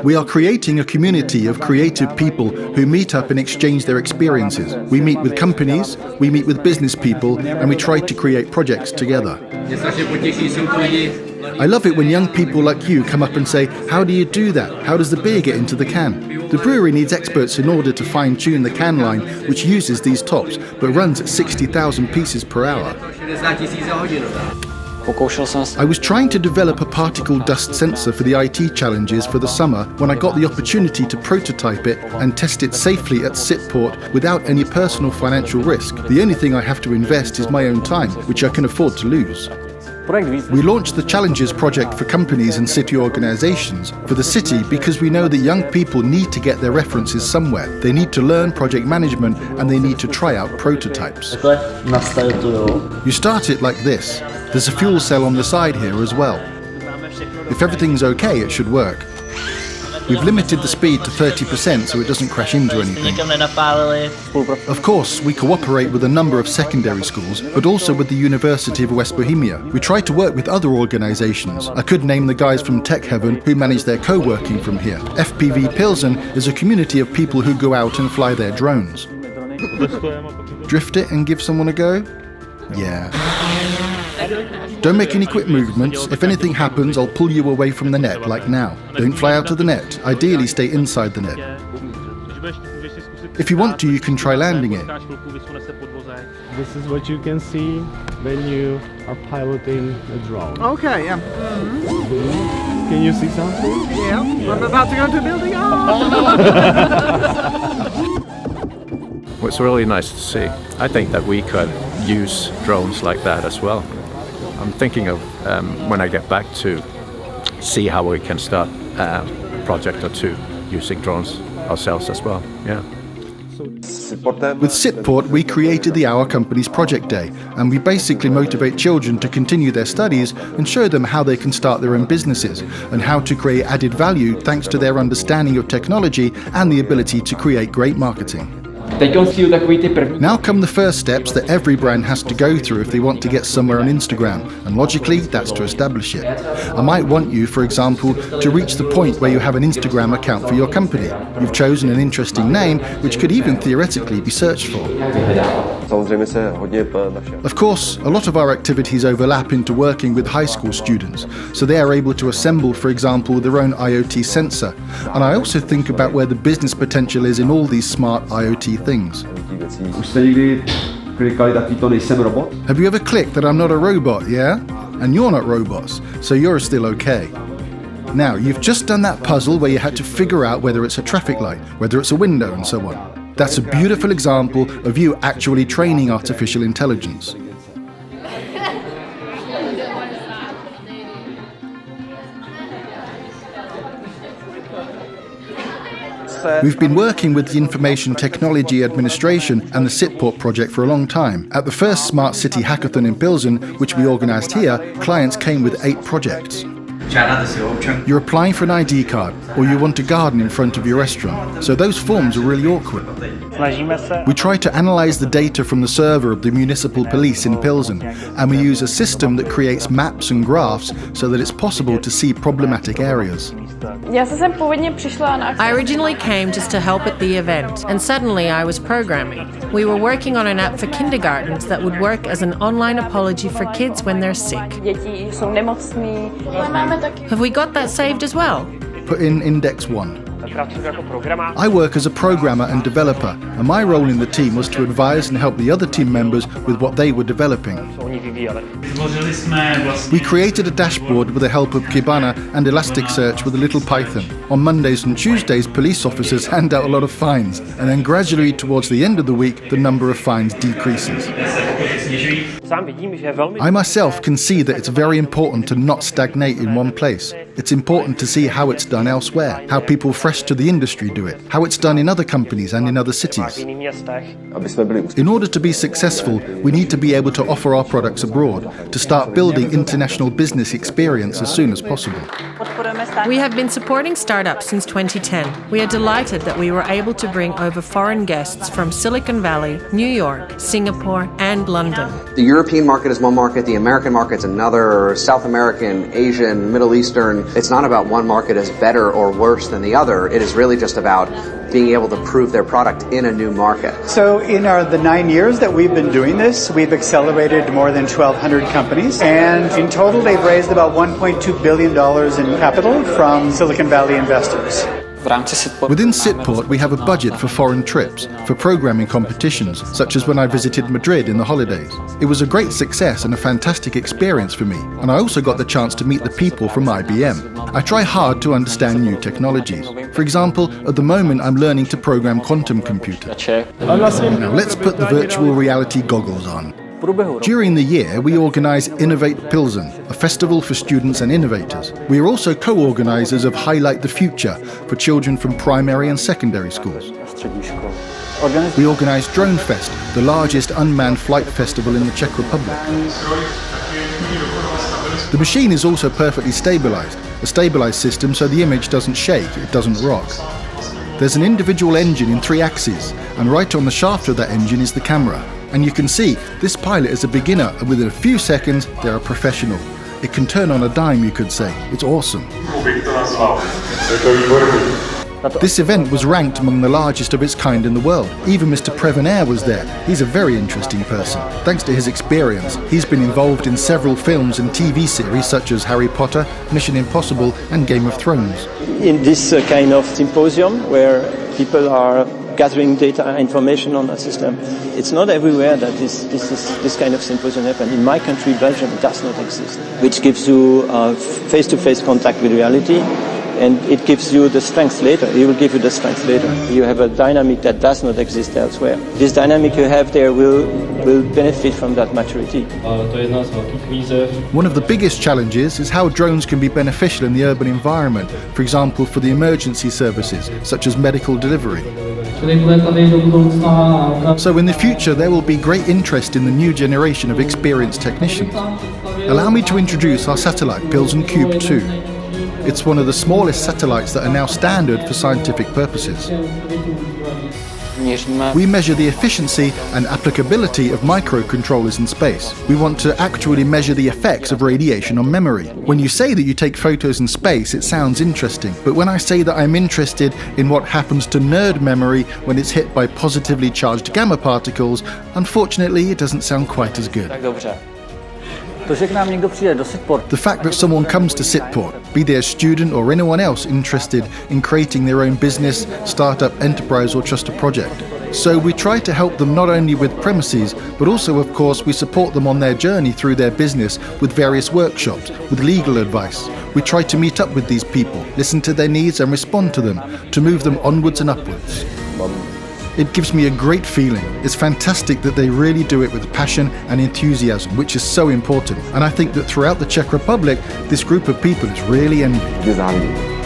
We are creating a community of creative people who meet up and exchange their experiences. We meet with companies, we meet with business people, and we try to create projects together. I love it when young people like you come up and say, how do you do that? How does the beer get into the can? The brewery needs experts in order to fine-tune the can line, which uses these tops, but runs at 60,000 pieces per hour. I was trying to develop a particle dust sensor for the IT challenges for the summer when I got the opportunity to prototype it and test it safely at Sitport without any personal financial risk. The only thing I have to invest is my own time, which I can afford to lose. We launched the Challenges project for companies and city organisations for the city because we know that young people need to get their references somewhere. They need to learn project management and they need to try out prototypes. You start it like this. There's a fuel cell on the side here as well. If everything's okay, it should work. We've limited the speed to 30% so it doesn't crash into anything. Of course, we cooperate with a number of secondary schools, but also with the University of West Bohemia. We try to work with other organisations. I could name the guys from Tech Heaven who manage their co-working from here. FPV Pilsen is a community of people who go out and fly their drones. Drift it and give someone a go? Yeah. Don't make any quick movements. If anything happens, I'll pull you away from the net, like now. Don't fly out of the net. Ideally, stay inside the net. If you want to, you can try landing it. This is what you can see when you are piloting a drone. Okay, yeah. Can you see something? Yeah, I'm about to go into the building. Well, it's really nice to see. I think that we could use drones like that as well. I'm thinking of when I get back to see how we can start a project or two using drones ourselves as well. Yeah. With Sitport, we created the Our Company's Project Day, and we basically motivate children to continue their studies and show them how they can start their own businesses and how to create added value thanks to their understanding of technology and the ability to create great marketing. Now come the first steps that every brand has to go through if they want to get somewhere on Instagram, and logically that's to establish it. I might want you, for example, to reach the point where you have an Instagram account for your company. You've chosen an interesting name which could even theoretically be searched for. Of course, a lot of our activities overlap into working with high school students, so they are able to assemble, for example, their own IoT sensor. And I also think about where the business potential is in all these smart IoT things. Have you ever clicked that I'm not a robot, yeah? And you're not robots, so you're still okay. Now, you've just done that puzzle where you had to figure out whether it's a traffic light, whether it's a window, and so on. That's a beautiful example of you actually training artificial intelligence. We've been working with the Information Technology Administration and the Sitport project for a long time. At the first Smart City Hackathon in Pilsen, which we organised here, clients came with 8 projects. You're applying for an ID card, or you want a garden in front of your restaurant, so those forms are really awkward. We try to analyse the data from the server of the municipal police in Pilsen, and we use a system that creates maps and graphs so that it's possible to see problematic areas. I originally came just to help at the event, and suddenly I was programming. We were working on an app for kindergartens that would work as an online apology for kids when they're sick. Have we got that saved as well? Put in Index 1. I work as a programmer and developer, and my role in the team was to advise and help the other team members with what they were developing. We created a dashboard with the help of Kibana and Elasticsearch with a little Python. On Mondays and Tuesdays, police officers hand out a lot of fines, and then gradually towards the end of the week, the number of fines decreases. I myself can see that it's very important to not stagnate in one place. It's important to see how it's done elsewhere, how people fresh to the industry do it, how it's done in other companies and in other cities. In order to be successful, we need to be able to offer our products abroad, to start building international business experience as soon as possible. We have been supporting startups since 2010. We are delighted that we were able to bring over foreign guests from Silicon Valley, New York, Singapore, and London. The European market is one market, the American market's another, South American, Asian, Middle Eastern. It's not about one market as better or worse than the other. It is really just about being able to prove their product in a new market. So in the 9 years that we've been doing this, we've accelerated more than 1,200 companies, and in total they've raised about $1.2 billion in capital from Silicon Valley investors. Within Sitport, we have a budget for foreign trips, for programming competitions, such as when I visited Madrid in the holidays. It was a great success and a fantastic experience for me, and I also got the chance to meet the people from IBM. I try hard to understand new technologies. For example, at the moment I'm learning to program quantum computers. Now let's put the virtual reality goggles on. During the year, we organise Innovate Plzně, a festival for students and innovators. We are also co-organisers of Highlight the Future for children from primary and secondary schools. We organise Drone Fest, the largest unmanned flight festival in the Czech Republic. The machine is also perfectly stabilised, a stabilised system so the image doesn't shake, it doesn't rock. There's an individual engine in 3 axes, and right on the shaft of that engine is the camera. And you can see, this pilot is a beginner, and within a few seconds, they're a professional. It can turn on a dime, you could say. It's awesome. This event was ranked among the largest of its kind in the world. Even Mr. Prevenaire was there. He's a very interesting person. Thanks to his experience, he's been involved in several films and TV series such as Harry Potter, Mission Impossible, and Game of Thrones. In this kind of symposium where people are gathering data and information on a system, it's not everywhere that this kind of symposium happens. In my country, Belgium, it does not exist, which gives you face-to-face contact with reality, and it gives you the strength later. It will give you the strength later. You have a dynamic that does not exist elsewhere. This dynamic you have there will benefit from that maturity. One of the biggest challenges is how drones can be beneficial in the urban environment, for example, for the emergency services, such as medical delivery. So in the future, there will be great interest in the new generation of experienced technicians. Allow me to introduce our satellite, Plzně Cube 2. It's one of the smallest satellites that are now standard for scientific purposes. We measure the efficiency and applicability of microcontrollers in space. We want to actually measure the effects of radiation on memory. When you say that you take photos in space, it sounds interesting. But when I say that I'm interested in what happens to nerd memory when it's hit by positively charged gamma particles, unfortunately, it doesn't sound quite as good. The fact that someone comes to Sitport, be they a student or anyone else interested in creating their own business, startup, enterprise or just a project. So we try to help them not only with premises, but also of course we support them on their journey through their business with various workshops, with legal advice. We try to meet up with these people, listen to their needs and respond to them, to move them onwards and upwards. It gives me a great feeling. It's fantastic that they really do it with passion and enthusiasm, which is so important. And I think that throughout the Czech Republic, this group of people is really envied.